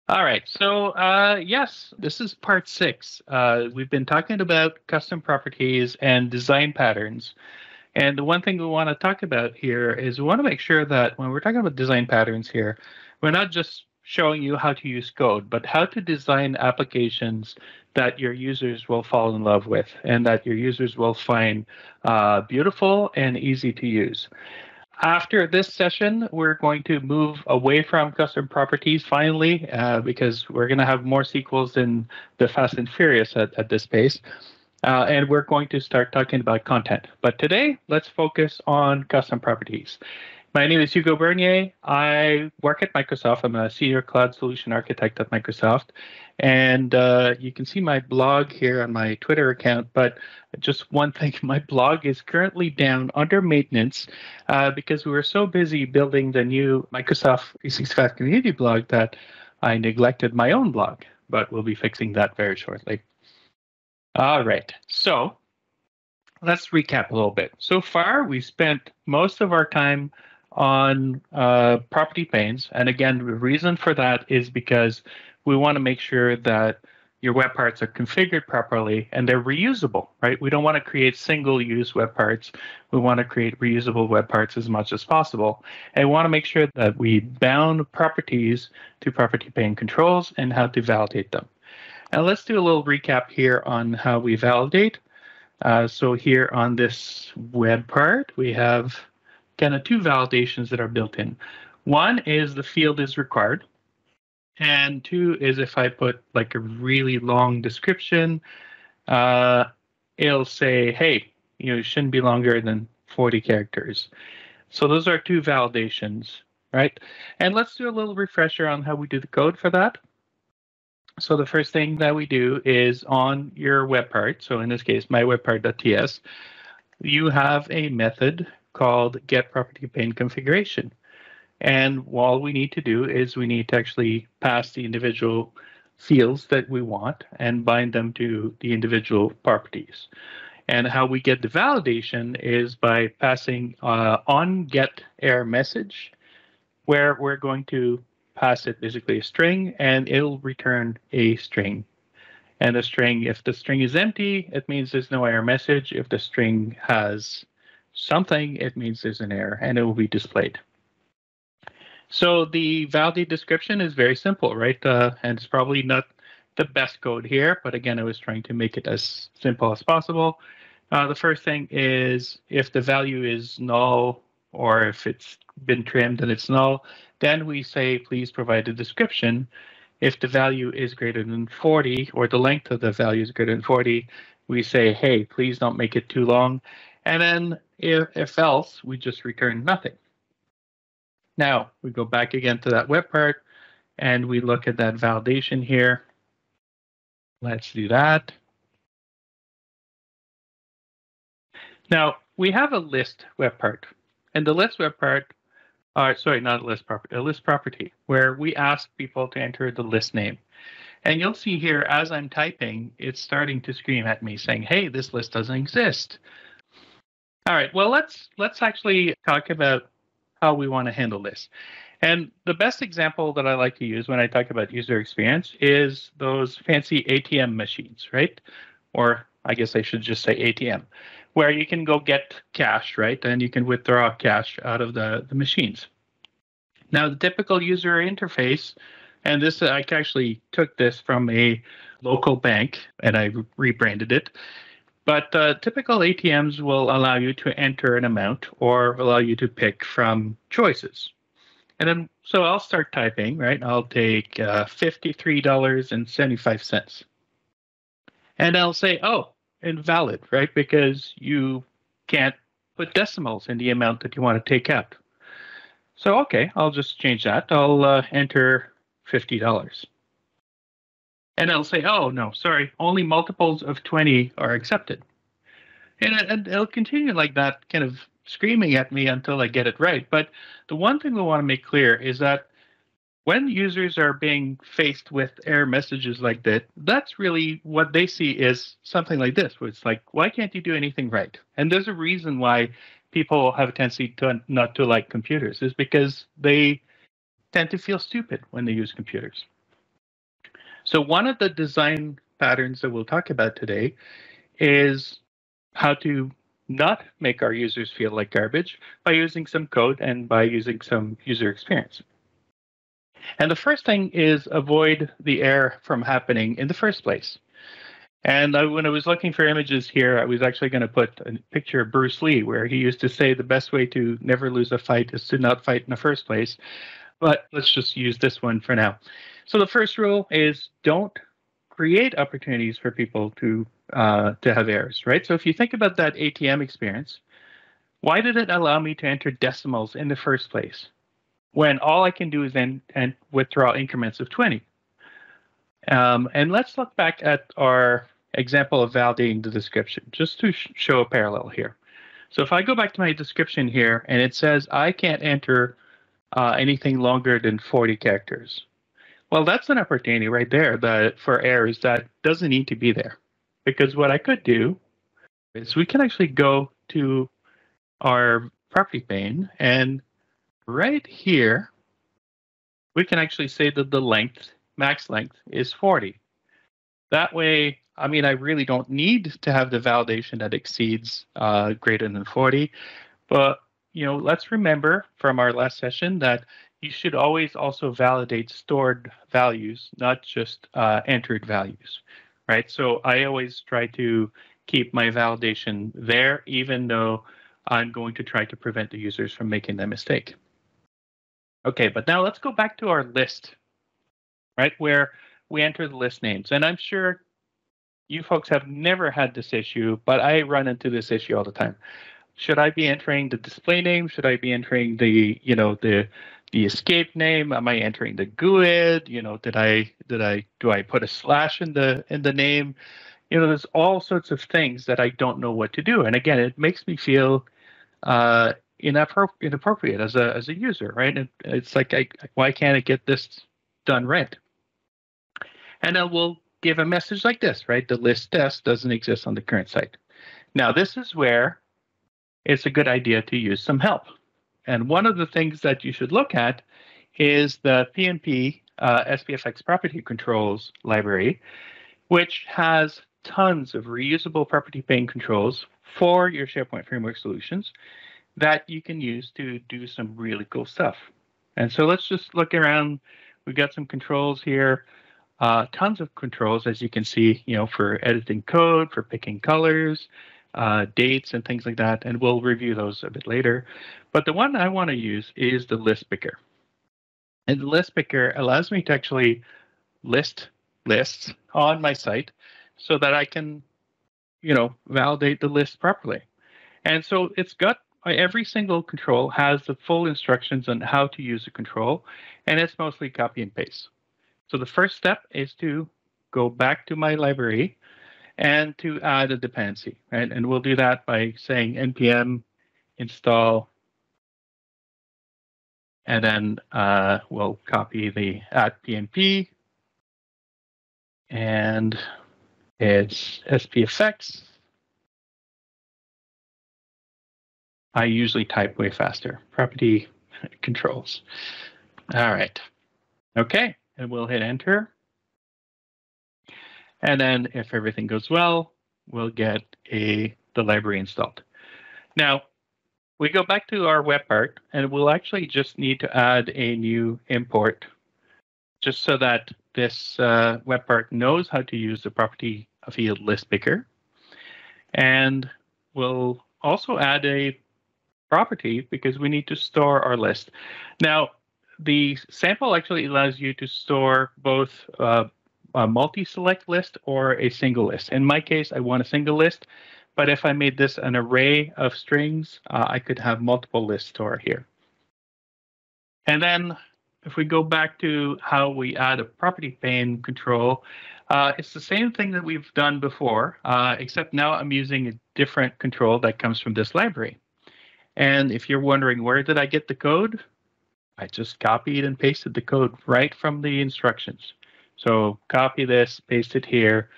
All right. So, yes, this is part six. We've been talking about custom properties and design patterns. And the one thing we want to talk about here is we want to make sure that when we're talking about design patterns here, we're not just showing you how to use code, but how to design applications that your users will fall in love with and that your users will find beautiful and easy to use. After this session, we're going to move away from custom properties finally, because we're going to have more sequels than the Fast and Furious at this pace. And we're going to start talking about content. But today, let's focus on custom properties. My name is Hugo Bernier. I work at Microsoft. I'm a senior cloud solution architect at Microsoft. And you can see my blog here on my Twitter account. But just one thing, my blog is currently down under maintenance because we were so busy building the new Microsoft 365 community blog that I neglected my own blog. But we'll be fixing that very shortly. All right. So let's recap a little bit. So far, we spent most of our time on property panes. And again, the reason for that is because we want to make sure that your web parts are configured properly and they're reusable, right? We don't want to create single-use web parts. We want to create reusable web parts as much as possible. And we want to make sure that we bound properties to property pane controls and how to validate them. And let's do a little recap here on how we validate. So here on this web part, we have kind of two validations that are built in. One is the field is required. And two is if I put like a really long description, it'll say, hey, it shouldn't be longer than 40 characters. So those are two validations, right? And let's do a little refresher on how we do the code for that. So the first thing that we do is on your web part, so in this case, mywebpart.ts, you have a method called getPropertyPaneConfiguration. And all we need to do is we need to actually pass the individual fields that we want and bind them to the individual properties. And how we get the validation is by passing on getErrorMessage, where we're going to pass it basically a string, and it'll return a string. And a string, if the string is empty, it means there's no error message. If the string has something, it means there's an error, and it will be displayed. So the validate description is very simple, right? And it's probably not the best code here, but again, I was trying to make it as simple as possible. The first thing is if the value is null, or if it's been trimmed and it's null, then we say, please provide a description. If the value is greater than 40, or the length of the value is greater than 40, we say, hey, please don't make it too long. And then if else, we just return nothing. Now, we go back again to that web part, and we look at that validation here. Let's do that. Now, we have a list web part. And the list web part, sorry, not a list property, where we ask people to enter the list name. And you'll see here, as I'm typing, it's starting to scream at me saying, hey, this list doesn't exist. All right, well, let's actually talk about how we want to handle this. And the best example that I like to use when I talk about user experience is those fancy ATM machines, right? Or I guess I should just say ATM, where you can go get cash, right? And you can withdraw cash out of the machines. Now, the typical user interface, and this I actually took this from a local bank and I rebranded it. But typical ATMs will allow you to enter an amount or allow you to pick from choices. And then, so I'll start typing, right? I'll take $53.75. And I'll say, oh, invalid, right? Because you can't put decimals in the amount that you want to take out. So, okay, I'll just change that. I'll enter $50. And I'll say, oh, no, sorry, only multiples of 20 are accepted. And it'll continue like that, kind of screaming at me until I get it right. But the one thing we want to make clear is that when users are being faced with error messages like that, that's really what they see is something like this, where it's like, why can't you do anything right? And there's a reason why people have a tendency to not to like computers, is because they tend to feel stupid when they use computers. So one of the design patterns that we'll talk about today is how to not make our users feel like garbage by using some code and by using some user experience. And the first thing is avoid the error from happening in the first place. And when I was looking for images here, I was actually going to put a picture of Bruce Lee, where he used to say the best way to never lose a fight is to not fight in the first place. But let's just use this one for now. So the first rule is don't create opportunities for people to have errors, right? So if you think about that ATM experience, why did it allow me to enter decimals in the first place when all I can do is then withdraw increments of 20? And let's look back at our example of validating the description, just to show a parallel here. So if I go back to my description here, and it says I can't enter anything longer than 40 characters. Well, that's an opportunity right there for errors that doesn't need to be there. Because what I could do is we can actually go to our property pane, and right here, we can actually say that the length, max length, is 40. That way, I mean, I really don't need to have the validation that exceeds greater than 40. But, let's remember from our last session that you should always also validate stored values, not just entered values, right? So I always try to keep my validation there, even though I'm going to try to prevent the users from making that mistake. Okay, but now let's go back to our list, right, where we enter the list names. And I'm sure you folks have never had this issue, but I run into this issue all the time. Should I be entering the display name? Should I be entering the escape name? Am I entering the GUID? Do I put a slash in the name? There's all sorts of things that I don't know what to do. And again, it makes me feel inappropriate as a user, right? It's like, why can't I get this done right? And then we'll give a message like this, right? The list test doesn't exist on the current site. Now, this is where it's a good idea to use some help. And one of the things that you should look at is the PnP SPFx property controls library, which has tons of reusable property pane controls for your SharePoint framework solutions that you can use to do some really cool stuff. And so let's just look around. We've got some controls here, tons of controls, as you can see, for editing code, for picking colors, dates, and things like that. And we'll review those a bit later. But the one I want to use is the list picker. And the list picker allows me to actually list lists on my site so that I can, validate the list properly. And so it's got every single control has the full instructions on how to use a control, and it's mostly copy and paste. So the first step is to go back to my library and to add a dependency, right? And we'll do that by saying npm install, and then we'll copy the @pnp, and it's SPFx. I usually type way faster. Property controls. All right. Okay, and we'll hit enter. And then if everything goes well, we'll get the library installed. Now, we go back to our web part, and we'll actually just need to add a new import just so that this web part knows how to use the property field list picker. And we'll also add a property because we need to store our list. Now, the sample actually allows you to store both a multi-select list or a single list. In my case, I want a single list, but if I made this an array of strings, I could have multiple lists stored here. And then if we go back to how we add a property pane control, it's the same thing that we've done before, except now I'm using a different control that comes from this library. And if you're wondering, where did I get the code? I just copied and pasted the code right from the instructions. So copy this, paste it here,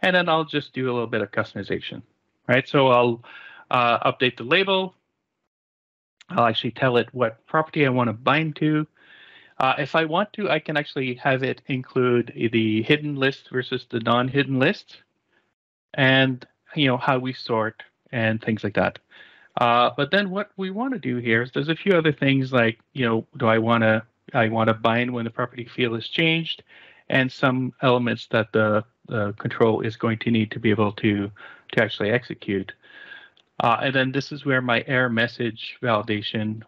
and then I'll just do a little bit of customization, right? So I'll update the label. I'll actually tell it what property I want to bind to. If I want to, I can actually have it include the hidden list versus the non-hidden list, and how we sort and things like that. But then what we want to do here is there's a few other things like, do I want to bind when the property field is changed, and some elements that the control is going to need to be able to actually execute. And then this is where my error message validation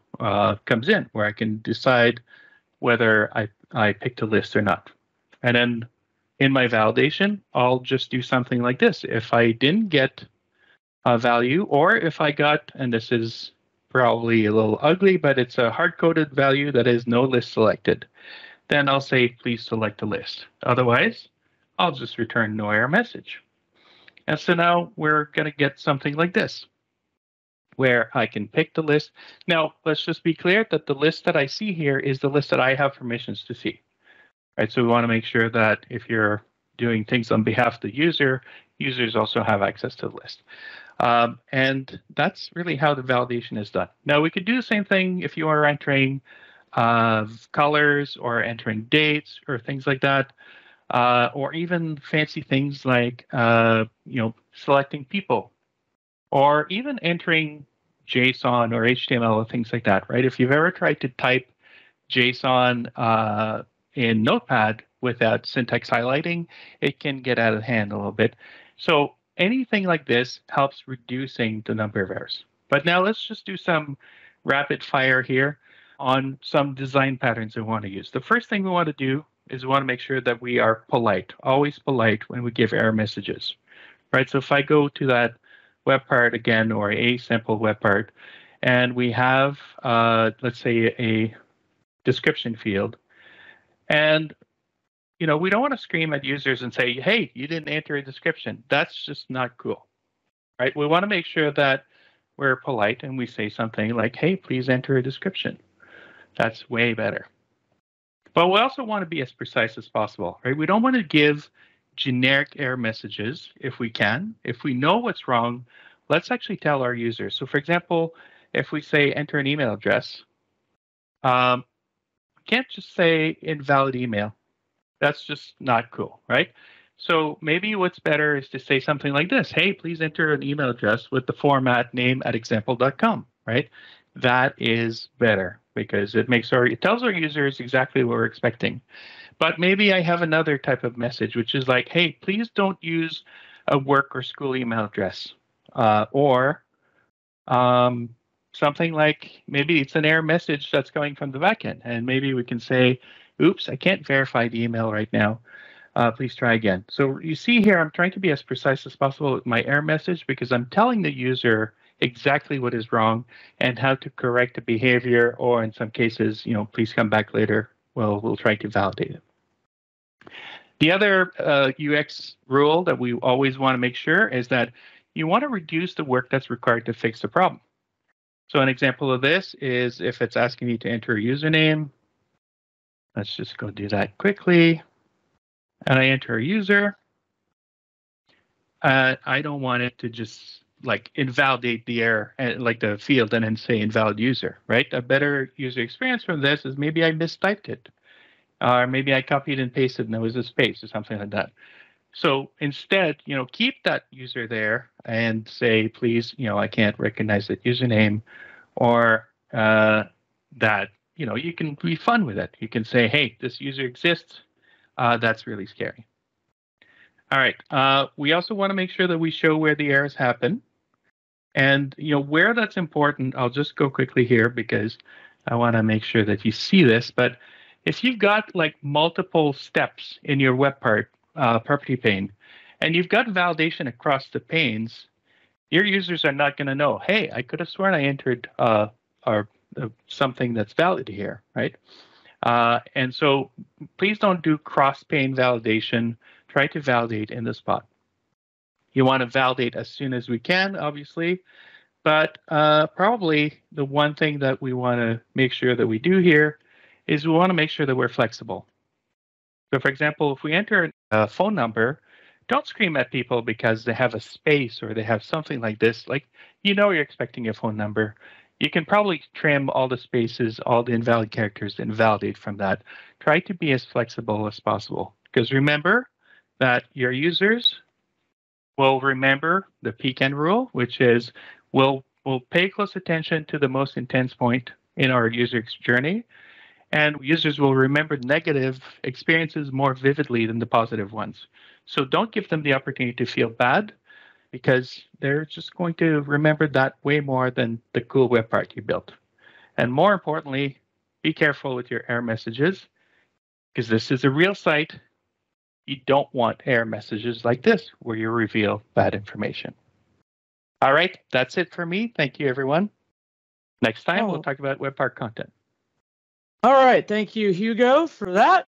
comes in, where I can decide whether I picked a list or not. And then in my validation, I'll just do something like this. If I didn't get a value, or if I got, and this is probably a little ugly, but it's a hard-coded value that is no list selected, then I'll say, please select a list. Otherwise, I'll just return no error message. And so now we're going to get something like this, where I can pick the list. Now, let's just be clear that the list that I see here is the list that I have permissions to see. Right, so we want to make sure that if you're doing things on behalf of the user, users also have access to the list. And that's really how the validation is done. Now, we could do the same thing if you are entering colors or entering dates or things like that, or even fancy things like selecting people, or even entering JSON or HTML or things like that, right? If you've ever tried to type JSON in Notepad without syntax highlighting, it can get out of hand a little bit. So anything like this helps reducing the number of errors. But now let's just do some rapid fire here on some design patterns we want to use. The first thing we want to do is we want to make sure that we are polite, always polite when we give error messages, right? So if I go to that web part again, or a simple web part, and we have, let's say, a description field, and we don't want to scream at users and say, hey, you didn't enter a description. That's just not cool, right? We want to make sure that we're polite and we say something like, hey, please enter a description. That's way better. But we also want to be as precise as possible, right? We don't want to give generic error messages if we can. If we know what's wrong, let's actually tell our users. So for example, if we say enter an email address, we can't just say invalid email. That's just not cool, right? So maybe what's better is to say something like this. Hey, please enter an email address with the format name@example.com, right? That is better because it tells our users exactly what we're expecting. But maybe I have another type of message, which is like, hey, please don't use a work or school email address. Or something like, maybe it's an error message that's going from the backend. And maybe we can say, oops, I can't verify the email right now. Please try again. So you see here, I'm trying to be as precise as possible with my error message because I'm telling the user exactly what is wrong and how to correct the behavior, or in some cases, please come back later. Well, we'll try to validate it. The other UX rule that we always want to make sure is that you want to reduce the work that's required to fix the problem. So an example of this is if it's asking me to enter a username. Let's just go do that quickly. And I enter a user. I don't want it to just like invalidate the error, like the field, and then say invalid user, right? A better user experience from this is maybe I mistyped it. Or maybe I copied and pasted and there was a space or something like that. So instead, keep that user there and say, please, I can't recognize that username, or that, you can be fun with it. You can say, hey, this user exists. That's really scary. All right. We also want to make sure that we show where the errors happen. And, where that's important, I'll just go quickly here because I want to make sure that you see this. But if you've got like multiple steps in your web part, property pane, and you've got validation across the panes, your users are not going to know, hey, I could have sworn I entered something that's valid here, right? And so please don't do cross-pane validation. Try to validate in the spot. You want to validate as soon as we can, obviously, but probably the one thing that we want to make sure that we do here is we want to make sure that we're flexible. So for example, if we enter a phone number, don't scream at people because they have a space or they have something like this. Like, you're expecting a phone number. You can probably trim all the spaces, all the invalid characters, and validate from that. Try to be as flexible as possible. Because remember that your users will remember the pecan rule, which is we'll pay close attention to the most intense point in our user's journey. And users will remember negative experiences more vividly than the positive ones. So don't give them the opportunity to feel bad, because they're just going to remember that way more than the cool web part you built. And more importantly, be careful with your error messages, because this is a real site. You don't want error messages like this where you reveal bad information. All right, that's it for me. Thank you, everyone. Next time, we'll talk about web part content. All right, thank you, Hugo, for that.